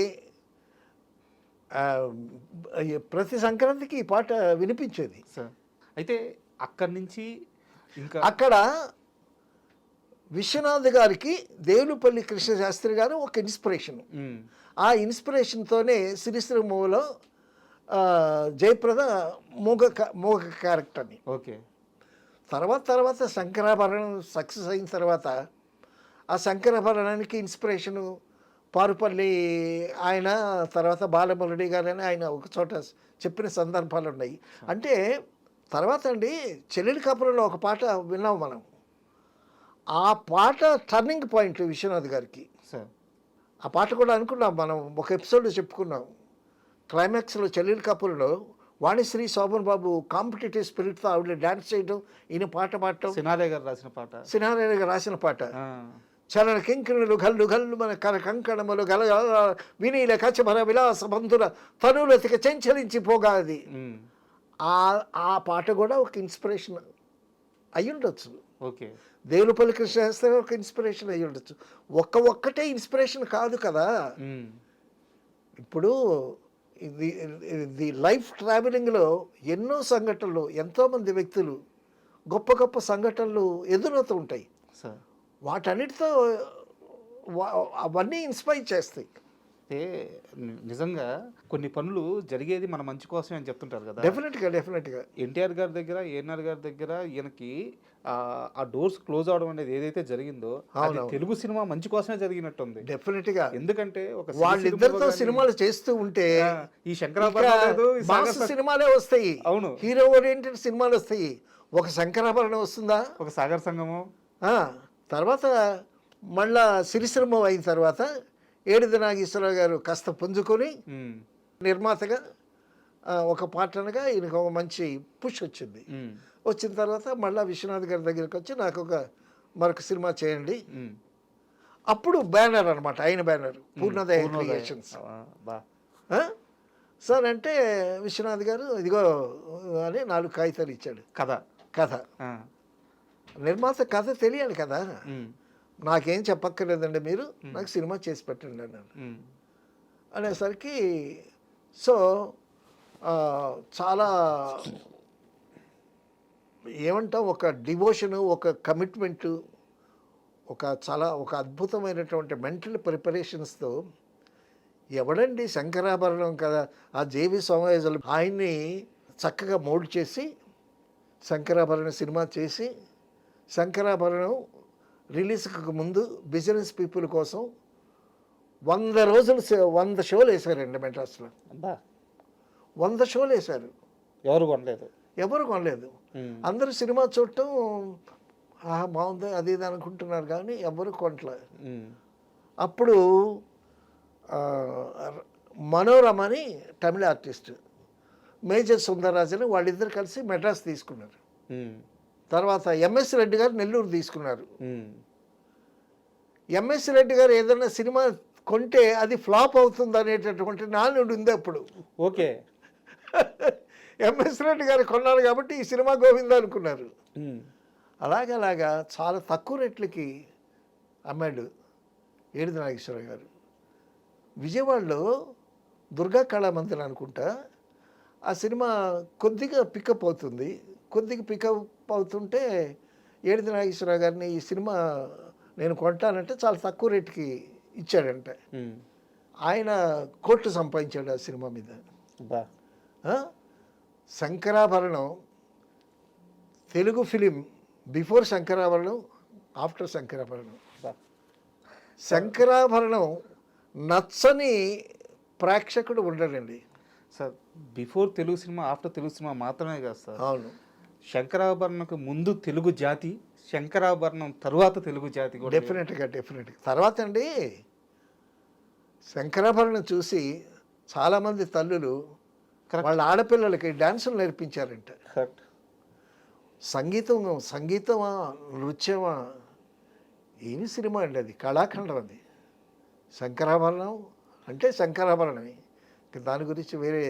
ప్రతి సంక్రాంతికి ఈ పాట వినిపించేది. అయితే అక్కడి నుంచి ఇంకా అక్కడ విశ్వనాథ్ గారికి దేవులపల్లి కృష్ణశాస్త్రి గారు ఒక ఇన్స్పిరేషన్. ఆ ఇన్స్పిరేషన్తోనే సిరిశ్రీమూవలో జయప్రద మూగ క్యారెక్టర్ని. ఓకే. తర్వాత శంకరాభరణం సక్సెస్ అయిన తర్వాత ఆ శంకరాభరణానికి ఇన్స్పిరేషను పారుపల్లి ఆయన, తర్వాత బాలమురళి గారని ఆయన ఒక చోట చెప్పిన సందర్భాలు ఉన్నాయి. అంటే తర్వాత అండి చెల్లెలి కాపురంలో ఒక పాట విన్నాం మనం. ఆ పాట టర్నింగ్ పాయింట్ విశ్వనాథ్ గారికి. ఆ పాట కూడా అనుకున్నాం మనం, ఒక ఎపిసోడ్లో చెప్పుకున్నాం. క్లైమాక్స్లో చెల్లెలి కాపురంలో వాణిశ్రీ శోభన్ బాబు కాంపిటేటివ్ స్పిరిట్తో ఆవిడ డ్యాన్స్ చేయడం, ఈయన పాట పాడటం. సినారే గారు రాసిన పాట. చలన కింకిణులు గల్లు గల్లు మన కర కంకణములు గల వినీల కచమర విలాస బంధుల తనులతిక చెంచలించి పోగాది. ఆ పాట కూడా ఒక ఇన్స్పిరేషన్ అయి ఉండొచ్చు. ఓకే. దేవులపల్లి కృష్ణశాస్త్రి ఒక ఇన్స్పిరేషన్ అయి ఉండొచ్చు. ఒక్కటే ఇన్స్పిరేషన్ కాదు కదా. ఇప్పుడు ఇది లైఫ్ ట్రావెలింగ్లో ఎన్నో సంఘటనలు, ఎంతోమంది వ్యక్తులు, గొప్ప గొప్ప సంఘటనలు ఎదురవుతూ ఉంటాయి. వాటన్నిటితో అవన్నీ ఇన్స్పైర్ చేస్తాయి. నిజంగా కొన్ని పనులు జరిగేది మన మంచి కోసమే అని చెప్తుంటారు కదా. డెఫినెట్గా ఎన్టీఆర్ గారి దగ్గర, ఏఎన్ఆర్ గారి దగ్గర ఈయనకి ఆ డోర్స్ క్లోజ్ అవడం అనేది ఏదైతే జరిగిందో తెలుగు సినిమా మంచి కోసమే జరిగినట్టుంది. డెఫినెట్గా. ఎందుకంటే వాళ్ళిద్దరితో సినిమాలు చేస్తూ ఉంటే ఈ శంకరాభరణం సినిమాలే వస్తాయి. అవును, హీరో ఓరియంటెడ్ సినిమాలు వస్తాయి. ఒక శంకరాభరణం వస్తుందా, ఒక సాగర్ సంగమం, తర్వాత మళ్ళా సిరిశ్రమ అయిన తర్వాత ఏడిది నాగేశ్వరరావు గారు కాస్త పుంజుకొని ఉమ్, నిర్మాతగా ఒక పార్ట్నర్గా ఈయనకు ఒక మంచి పుష్ వచ్చింది. ఉమ్, వచ్చిన తర్వాత మళ్ళీ విశ్వనాథ్ గారి దగ్గరికి వచ్చి నాకు మరొక సినిమా చేయండి. ఉమ్. అప్పుడు బ్యానర్ అనమాట, ఆయన బ్యానర్ పూర్ణోదయ పూర్ణోదయ. క్రియేషన్స్. బా. సార్ అంటే విశ్వనాథ్ గారు ఇదిగో అని 4 కాగితాలు ఇచ్చాడు. కథ. కథ ఆ, నిర్మాత కథ తెలియాలి కదా, ఉమ్, నాకేం చెప్పక్కర్లేదండి, మీరు నాకు సినిమా చేసి పెట్టండి అన్నాను. ఉమ్, అనేసరికి సో చాలా ఏమంటాం, ఒక డివోషను, ఒక కమిట్మెంటు, ఒక అద్భుతమైనటువంటి మెంటల్ ప్రిపరేషన్స్తో ఎవడండి శంకరాభరణం కదా, ఆ జేవి సోమయాజులు ఆయన్ని చక్కగా మోల్డ్ చేసి శంకరాభరణం సినిమా చేసి, శంకరాభరణం రిలీజ్కి ముందు బిజినెస్ పీపుల్ కోసం 100 రోజులు 100 షోలు వేశారండి మెడ్రాస్లో. అబ్బా. 100 షోలు వేశారు. ఎవరు కొనలేదు. ఎవరు కొనలేదు. ఉమ్, అందరూ సినిమా చూడటం బాగుంది అది ఇది అనుకుంటున్నారు కానీ ఎవరు కొనట్లే. ఉమ్, అప్పుడు మనోరమని తమిళ ఆర్టిస్ట్, మేజర్ సుందరరాజన్ వాళ్ళిద్దరు కలిసి మెడ్రాస్ తీసుకున్నారు. ఉమ్, తర్వాత ఎంఎస్ రెడ్డి గారు నెల్లూరు తీసుకున్నారు. ఉమ్, ఎంఎస్ రెడ్డి గారు ఏదైనా సినిమా కొంటే అది ఫ్లాప్ అవుతుంది అనేటటువంటి నానుడు ఉంది అప్పుడు. ఓకే. ఎంఎస్ రెడ్డి గారు కొన్నారు కాబట్టి ఈ సినిమా గోవిందా అనుకున్నారు. ఉమ్, అలాగా చాలా తక్కువ రేట్లకి అమ్మాడు ఏడిది నాగేశ్వరరావు గారు. విజయవాడలో దుర్గా కళామందిర్ అనుకుంటా ఆ సినిమా కొద్దిగా పికప్ అవుతుంది. కొద్దిగా పికప్ అవుతుంటే ఏడిది నాగేశ్వరరావు గారిని ఈ సినిమా నేను కొంటానంటే చాలా తక్కువ రేటుకి ఇచ్చాడంట. ఉమ్, ఆయన కోట్లు సంపాదించాడు ఆ సినిమా మీద. అబ్బా. Sankarabharanam Telugu film before Sankarabharanam, after Sankarabharanam. అబ్బా. శంకరాభరణం నచ్చని ప్రేక్షకుడు ఉండడండి. Sir before Telugu cinema, after Telugu cinema మాత్రమే కాదు సార్. అవును, శంకరాభరణకు ముందు తెలుగు జాతి, శంకరాభరణం తరువాత తెలుగు జాతి కూడా. డెఫినెట్గా. తర్వాత అండి శంకరాభరణం చూసి చాలామంది తల్లులు వాళ్ళ ఆడపిల్లలకి డ్యాన్సులు నేర్పించారంట. కరెక్ట్. సంగీతమా నృత్యమా ఏమి సినిమా అండి అది, కళాఖండం అది. శంకరాభరణం అంటే శంకరాభరణమే, దాని గురించి వేరే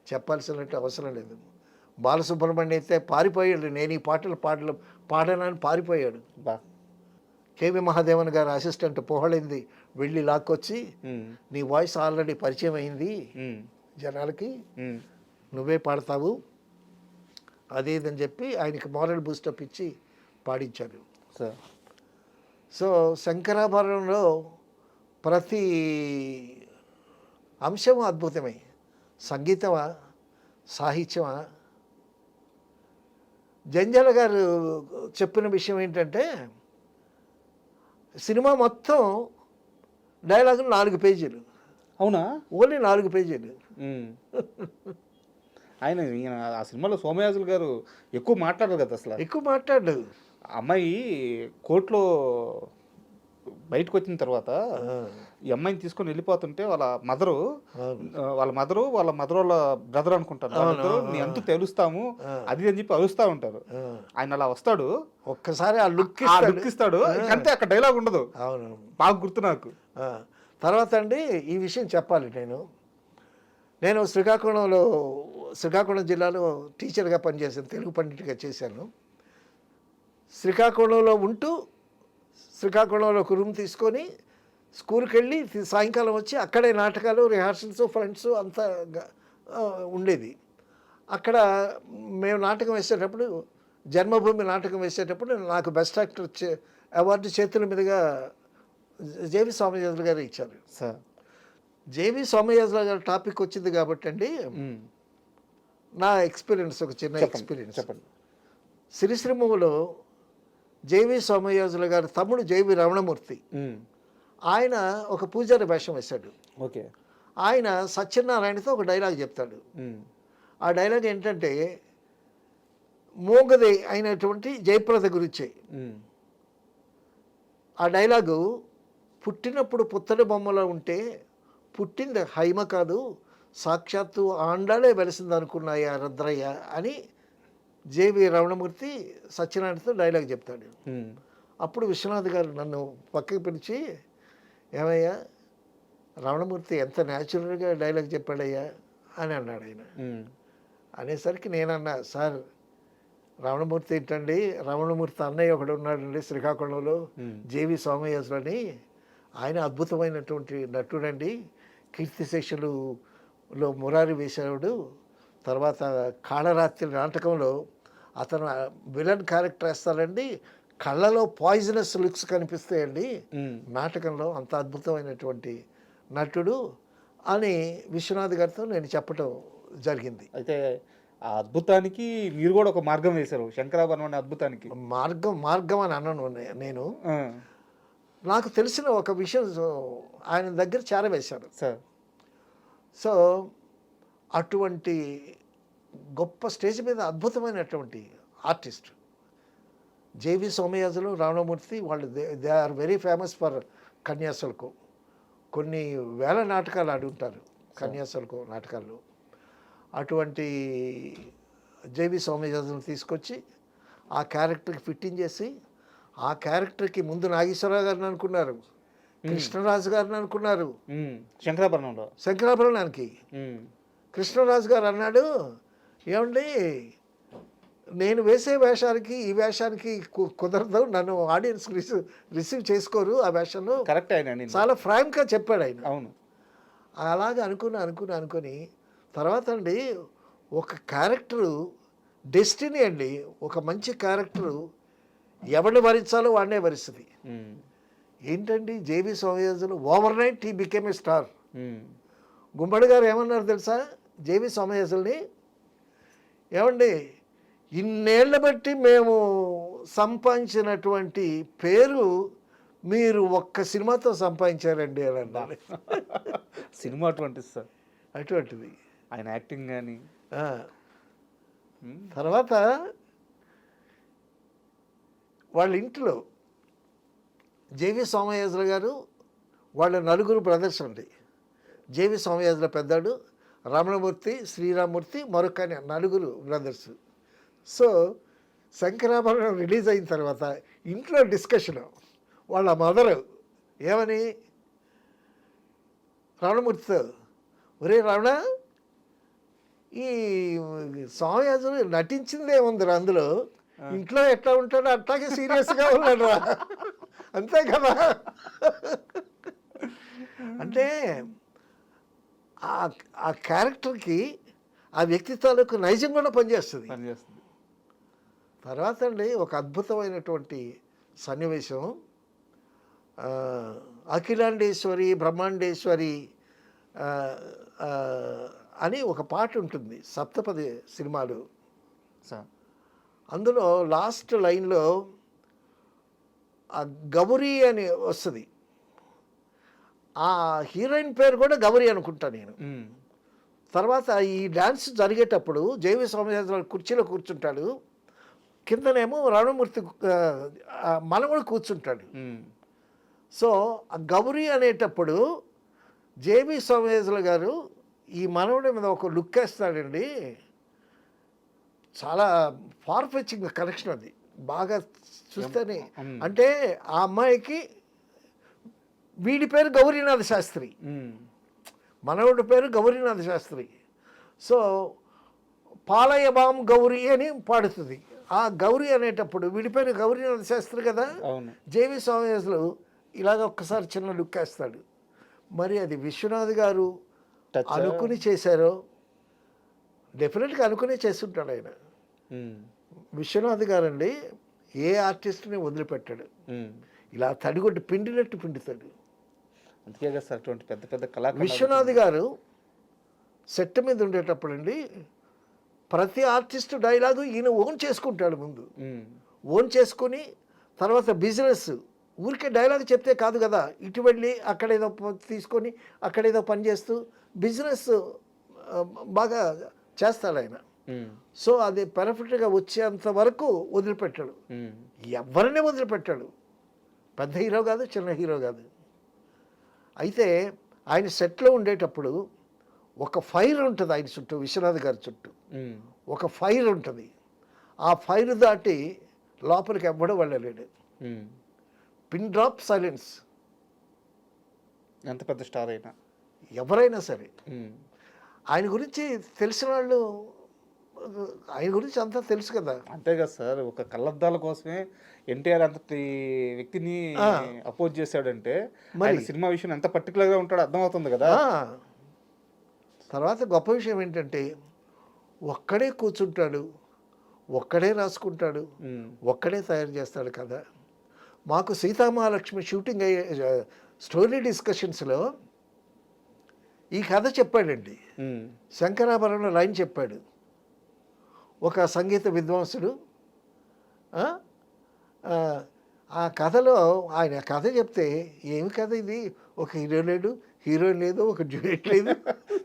చెప్పాల్సినట్టు అవసరం లేదు. బాలసుబ్రహ్మణ్యం అయితే పారిపోయాడు, నేను ఈ పాటలు పాడనని పారిపోయాడు. బా. కేవి మహాదేవన్ గారు అసిస్టెంట్ పోహళింది వెళ్ళి లాక్కొచ్చి, నీ వాయిస్ ఆల్రెడీ పరిచయం అయింది జనాలకి, నువ్వే పాడతావు అది ఇదని చెప్పి ఆయనకి మారల్ బూస్టప్ ఇచ్చి పాడించారు. సో శంకరాభరణంలో ప్రతి అంశము అద్భుతమే. సంగీతమా, సాహిత్యమా. జంజాల గారు చెప్పిన విషయం ఏంటంటే సినిమా మొత్తం డైలాగులు 4 పేజీలు. అవునా? ఓన్లీ 4 పేజీలు. ఈయన ఆ సినిమాలో సోమయాజులు గారు ఎక్కువ మాట్లాడరు కదా అసలు. ఎక్కువ మాట్లాడు. అమ్మాయి కోర్టులో బయటకు వచ్చిన తర్వాత ఈ అమ్మాయిని తీసుకొని వెళ్ళిపోతుంటే వాళ్ళ మదరు వాళ్ళ బ్రదర్ అనుకుంటారు, నీ అంతు తెలుస్తాము అది అని చెప్పి అరుస్తా ఉంటారు. ఆయన అలా వస్తాడు, ఒక్కసారి ఆ లుక్ ఇస్తాడు, అంతే. అక్కడ డైలాగ్ ఉండదు. అవును, బాగా గుర్తు నాకు. తర్వాత అండి ఈ విషయం చెప్పాలి. నేను శ్రీకాకుళం జిల్లాలో టీచర్గా పనిచేశాను, తెలుగు పండిట్గా చేశాను. శ్రీకాకుళంలో ఉంటూ శ్రీకాకుళంలో ఒక రూమ్ తీసుకొని స్కూల్కి వెళ్ళి సాయంకాలం వచ్చి అక్కడే నాటకాలు, రిహార్సల్స్, ఫ్రెండ్స్ అంతా ఉండేది. అక్కడ మేము నాటకం వేసేటప్పుడు, జన్మభూమి నాటకం వేసేటప్పుడు నాకు బెస్ట్ యాక్టర్ అవార్డు చేతుల మీదుగా జేవి సోమయాజులు గారు ఇచ్చారు. జేవి సోమయాజులు గారు టాపిక్ వచ్చింది కాబట్టి అండి, నా ఎక్స్పీరియన్స్ ఒక చిన్న ఎక్స్పీరియన్స్ చెప్పండి. సిరిశ్రీములో జేవి సోమయాజులు గారు తమ్ముడు జేవి రమణమూర్తి, ఆయన ఒక పూజారి వేషం వేశాడు. ఓకే. ఆయన సత్యనారాయణతో ఒక డైలాగ్ చెప్తాడు. ఆ డైలాగ్ ఏంటంటే మూగది అయినటువంటి జయప్రద గురించి. ఆ డైలాగు పుట్టినప్పుడు పుత్తడి బొమ్మలో ఉంటే పుట్టింది హైమ కాదు, సాక్షాత్తు ఆండాలే వెలిసింది అనుకున్నాయా రుద్రయ్య అని జేవి రమణమూర్తి సత్యనారాయణతో డైలాగ్ చెప్తాడు. అప్పుడు విశ్వనాథ్ గారు నన్ను పక్కకి పిలిచి, ఏమయ్యా రమణమూర్తి ఎంత న్యాచురల్గా డైలాగ్ చెప్పాడయ్యా అని అన్నాడు ఆయన. అనేసరికి నేనన్నా, సార్ రమణమూర్తి ఏంటండి, రమణమూర్తి అన్నయ్య ఒకడు ఉన్నాడండి శ్రీకాకుళంలో, జేవి సోమయాజులు అని, ఆయన అద్భుతమైనటువంటి నటుడండి, కీర్తిశేషులులో మురారి వేసేవాడు, తర్వాత కాళరాత్రి నాటకంలో అతను విలన్ క్యారెక్టర్ వేస్తాడండి, కళ్ళలో పాయిజనస్ లుక్స్ కనిపిస్తాయండి నాటకంలో, అంత అద్భుతమైనటువంటి నటుడు అని విశ్వనాథ్ గారితో నేను చెప్పడం జరిగింది. అయితే ఆ అద్భుతానికి మీరు కూడా ఒక మార్గం వేశారు, శంకరాభరణం అనే అద్భుతానికి. మార్గం అని అన్నాను నేను. నాకు తెలిసిన ఒక విషయం ఆయన దగ్గర చేరవేశాను సార్. సో అటువంటి గొప్ప స్టేజ్ మీద అద్భుతమైనటువంటి ఆర్టిస్ట్ జేవి సోమయాజులు, రావణమూర్తి, వాళ్ళు they are very famous for Kanyasulkam. కొన్ని వేల నాటకాలు ఆడి ఉంటారు కన్యాశుల్కం నాటకాల్లో. అటువంటి జేవి సోమయాజులను తీసుకొచ్చి ఆ క్యారెక్టర్కి ఫిట్టింగ్ చేసి, ఆ క్యారెక్టర్కి ముందు నాగేశ్వరరావు గారిని అనుకున్నారు, కృష్ణరాజు గారిని అనుకున్నారు. శంకరాభరణానికి కృష్ణరాజు గారు అన్నాడు, ఏమండి నేను వేసే వేషానికి ఈ వేషానికి కుదరదు, నన్ను ఆడియన్స్ రిసీవ్ చేసుకోరు ఆ వేషంలో. కరెక్ట్, ఆయన చాలా ఫ్రాంక్గా చెప్పాడు ఆయన. అవును. అలాగే అనుకుని తర్వాత అండి ఒక క్యారెక్టరు డెస్టినీ అండి. ఒక మంచి క్యారెక్టరు ఎవరిని భరించాలో వాడినే భరిస్తుంది. ఏంటండి JV Somayajulu overnight he became a star. Gummadi గారు ఏమన్నారు తెలుసా జేవి సోమయాజుల్ని, ఏమండి ఇన్నేళ్ల బట్టి మేము సంపాదించినటువంటి పేరు మీరు ఒక్క సినిమాతో సంపాదించారండి అని అన్నారు. సినిమా అటువంటిది సార్, అటువంటిది ఆయన యాక్టింగ్ కానీ. తర్వాత వాళ్ళ ఇంట్లో జేవి సోమయాజులు గారు వాళ్ళ నలుగురు బ్రదర్స్ అండి. జేవి సోమయాజుల పెద్దాడు, రమణమూర్తి, శ్రీరామూర్తి, మరొక నలుగురు బ్రదర్స్. సో శంకరాభరణం రిలీజ్ అయిన తర్వాత ఇంట్లో డిస్కషన్, వాళ్ళ మదరు ఏమని రమణమూర్తితో, ఒరే రమణ ఈ సోమయాజులు నటించిందే ఉందిరా అందులో, ఇంట్లో ఎట్లా ఉంటాడో అట్లాగే సీరియస్గా ఉన్నాడు రా, అంతే కదా. అంటే ఆ క్యారెక్టర్కి ఆ వ్యక్తి తాలూకు నైజం కూడా పనిచేస్తుంది. తర్వాత అండి ఒక అద్భుతమైనటువంటి సన్నివేశం, అఖిలాండేశ్వరి బ్రహ్మాండేశ్వరి అని ఒక పాట ఉంటుంది సప్తపది సినిమాలు. అందులో లాస్ట్ లైన్లో ఆ గౌరీ అని వస్తుంది. ఆ హీరోయిన్ పేరు కూడా గౌరీ అనుకుంటా నేను. తర్వాత ఈ డ్యాన్స్ జరిగేటప్పుడు జేవి సోమయాజులు కుర్చీలో కూర్చుంటాడు, కిందనేమో రమణమూర్తి మనవడు కూర్చుంటాడు. సో ఆ గౌరీ అనేటప్పుడు జేవి సోమయాజులు గారు ఈ మనవడి మీద ఒక లుక్ వేస్తాడండి, చాలా ఫార్ ఫెచింగ్ కనెక్షన్ అది బాగా చూస్తేనే. అంటే ఆ అమ్మాయికి వీడి పేరు గౌరీనాథ శాస్త్రి, మనవడి పేరు గౌరీనాథ శాస్త్రి. సో పాలయబాం గౌరీ అని పాడుతుంది. ఆ గౌరీ అనేటప్పుడు వీడి పేరు గౌరీనాథ శాస్త్రి కదా. జేవి సోమయాజులు ఇలాగ ఒక్కసారి చిన్న లుక్ వేస్తాడు. మరి అది విశ్వనాథ్ గారు అనుకుని చేశారో, డెఫినెట్గా అనుకునే చేస్తుంటాడు ఆయన. విశ్వనాథ్ గారండి ఏ ఆర్టిస్ట్ని వదిలిపెట్టాడు, ఇలా తడిగొడ్డు పిండినట్టు పిండుతాడు. అందుకే కదా సార్ అటువంటి పెద్ద పెద్ద కళాకారులు. విశ్వనాథ్ గారు సెట్ మీద ఉండేటప్పుడు అండి ప్రతి ఆర్టిస్ట్ డైలాగు ఈయన ఓన్ చేసుకుంటాడు. ముందు ఓన్ చేసుకుని తర్వాత బిజినెస్, ఊరికే డైలాగ్ చెప్తే కాదు కదా, ఇటు వెళ్ళి అక్కడేదో తీసుకొని అక్కడేదో పని చేస్తూ బిజినెస్ బాగా చేస్తాడు ఆయన. సో అది పర్ఫెక్ట్గా వచ్చేంత వరకు వదిలిపెట్టాడు, ఎవరిని వదిలిపెట్టాడు. పెద్ద హీరో కాదు, చిన్న హీరో కాదు. అయితే ఆయన సెట్లో ఉండేటప్పుడు ఒక ఫైర్ ఉంటుంది ఆయన చుట్టూ, విశ్వనాథ్ గారి చుట్టూ ఒక ఫైర్ ఉంటుంది. ఆ ఫైర్ దాటి లోపలికి ఎవ్వడూ వెళ్ళలేడు. Pin drop silence. ఎంత పెద్ద స్టార్ అయినా ఎవరైనా సరే ఆయన గురించి తెలిసిన వాళ్ళు, ఆయన గురించి అంతా తెలుసు కదా. అంతే కదా సార్, ఒక కళ్ళద్దాల కోసమే ఎన్టీఆర్ అంతటి వ్యక్తిని అపోజ్ చేశాడంటే మరి సినిమా విషయం ఎంత పర్టికులర్గా ఉంటాడో అర్థమవుతుంది కదా. తర్వాత గొప్ప విషయం ఏంటంటే ఒక్కడే కూర్చుంటాడు, ఒక్కడే రాసుకుంటాడు, ఒక్కడే తయారు చేస్తాడు కదా. మాకు సీతామహాలక్ష్మి షూటింగ్ అయ్యే స్టోరీ డిస్కషన్స్లో ఈ కథ చెప్పాడండి. శంకరాభరణం లైన్ చెప్పాడు. ఒక సంగీత విద్వాంసుడు ఆ కథలో ఆయన కథ చెప్తే, ఏమి కథ ఇది, ఒక హీరో లేడు, హీరోయిన్ లేదు, ఒక డ్యూయట్ లేదు.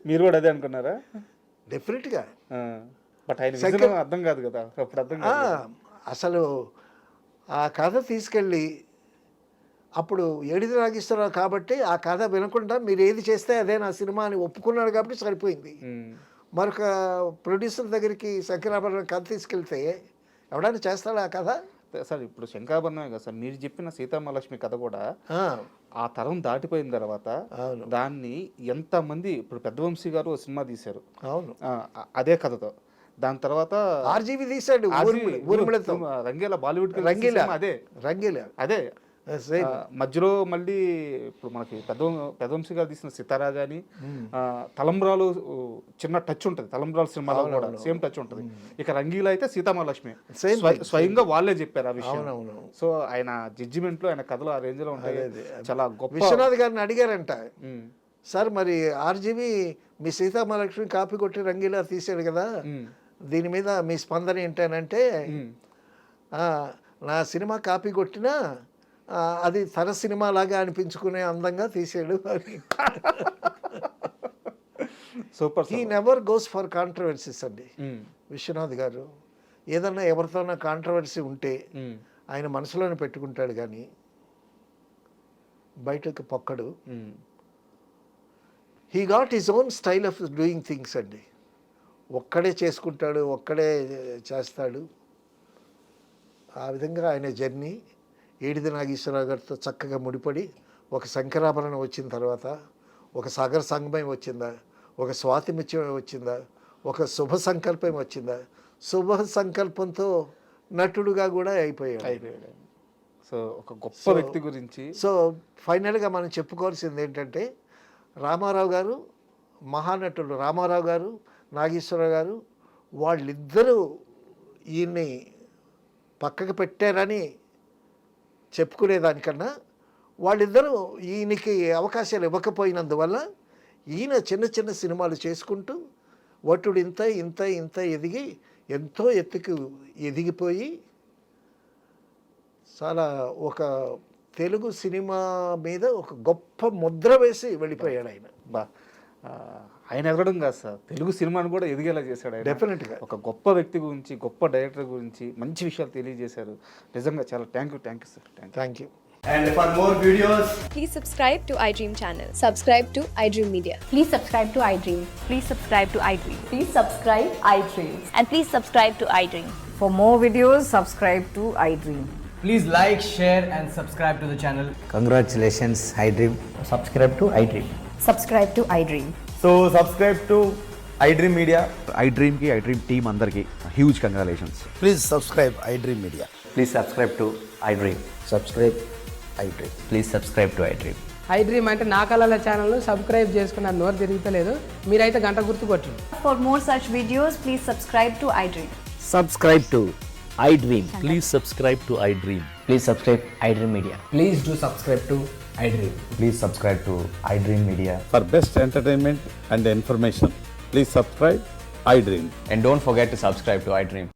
మీరు కూడా అదే అనుకున్నారా? డెఫినెట్గా. బట్ ఆయన అర్థం కాదు కదా అప్పుడు, అర్థం కాదు. అసలు ఆ కథ తీసుకెళ్ళి అప్పుడు ఏడిది నాగేశ్వరరావు కాబట్టి ఆ కథ వినకుండా మీరు ఏది చేస్తే అదే నా సినిమా అని ఒప్పుకున్నాడు కాబట్టి సరిపోయింది. మరొక ప్రొడ్యూసర్ దగ్గరికి శంకరాభరణం కథ తీసుకెళ్తే ఎవడైనా చేస్తాడు ఆ కథ? సార్ ఇప్పుడు శంకరాభరణమే కదా సార్, మీరు చెప్పిన సీతామహాలక్ష్మి కథ కూడా ఆ తరం దాటిపోయిన తర్వాత దాన్ని ఎంతమంది, ఇప్పుడు పెద్దవంశీ గారు ఓ సినిమా తీశారు అవును అదే కథతో, దాని తర్వాత ఆర్జీవి తీశాడు రంగీలా, బాలీవుడ్ రంగీలా, అదే రంగీలా అదే. మధ్యలో మళ్ళీ ఇప్పుడు మనకి పెద్దవంశీ గారు తీసిన సితారా కానీ, తలంబ్రాలు చిన్న టచ్ ఉంటుంది, తలంబ్రాలు సినిమాలో కూడా సేమ్ టచ్ ఉంటుంది. ఇక రంగీలా అయితే సీతామహాలక్ష్మి స్వయంగా వాళ్ళే చెప్పారు ఆ విషయం. సో ఆయన జడ్జిమెంట్ లో, ఆయన కథలో ఆ రేంజ్ లో ఉంటాయి. చాలా గొప్ప. విశ్వనాథ్ గారిని అడిగారంట, సార్ మరి ఆర్జీవి మీ సీతామహాలక్ష్మి కాపీ కొట్టి రంగీలా తీసాడు కదా, దీని మీద మీ స్పందన ఏంటనంటే, నా సినిమా కాపీ కొట్టినా అది తన సినిమా లాగా అనిపించుకునే అందంగా తీసాడు అని. Super. He never goes for controversies అండి విశ్వనాథ్ గారు. ఏదన్నా ఎవరితోనా కాంట్రవర్సీ ఉంటే ఆయన మనసులోనే పెట్టుకుంటాడు కానీ బయటకు పొక్కడు. He got his own style of doing things అండి. ఒక్కడే చేసుకుంటాడు, ఒక్కడే చేస్తాడు. ఆ విధంగా ఆయన జర్నీ ఏడిది నాగేశ్వరరావు గారితో చక్కగా ముడిపడి, ఒక శంకరాభరణం వచ్చిన తర్వాత ఒక సాగర సంగమం వచ్చిందా, ఒక స్వాతిమిత్యం వచ్చిందా, ఒక శుభ సంకల్పం వచ్చిందా, శుభ సంకల్పంతో నటుడుగా కూడా అయిపోయాడు. సో ఒక గొప్ప వ్యక్తి గురించి. సో ఫైనల్గా మనం చెప్పుకోవాల్సింది ఏంటంటే, రామారావు గారు మహానటుడు, రామారావు గారు నాగేశ్వరరావు గారు వాళ్ళిద్దరూ ఈయన్ని పక్కకు పెట్టారని చెప్పుకునేదానికన్నా, వాళ్ళిద్దరూ ఈయనకి అవకాశాలు ఇవ్వకపోయినందువల్ల ఈయన చిన్న చిన్న సినిమాలు చేసుకుంటూ వటుడు ఇంత ఇంత ఇంత ఎదిగి ఎంతో ఎత్తుకు ఎదిగిపోయి చాలా ఒక తెలుగు సినిమా మీద ఒక గొప్ప ముద్ర వేసి వెళ్ళిపోయాడు ఆయన. ఆయన ఎదగడం కాదు సార్, తెలుగు సినిమాను కూడా ఎదిగేలా చేశాడు ఆయన. డెఫినెట్గా ఒక గొప్ప వ్యక్తి గురించి, గొప్ప డైరెక్టర్ గురించి మంచి విషయాలు తెలియజేశారు. నిజంగా చాలా thank you sir. Thank you. And for more videos, please subscribe to iDream channel. Subscribe to iDream Media. Please subscribe to iDream. Please subscribe to iDream. Please subscribe iDream. And please subscribe to iDream. For more videos, subscribe to iDream. please like, share and subscribe to the channel. Congratulations, iDream. Subscribe to iDream. Subscribe to iDream. So subscribe to iDream Media. iDream ki iDream team andarki huge congratulations. Please subscribe iDream Media. Please subscribe to iDream. Subscribe iDream. Please subscribe to iDream. iDream అంటే నా కళల channel subscribe చేసుకున్న నోరు తిరుగుతలేదు, మీరైతే గంట గుర్తు కొట్టండి. For more such videos, please subscribe to iDream. Subscribe to iDream. Please subscribe to iDream. Please subscribe iDream Media. Please do subscribe to iDream. Please subscribe to iDream Media. For best entertainment and information, please subscribe iDream. And don't forget to subscribe to iDream.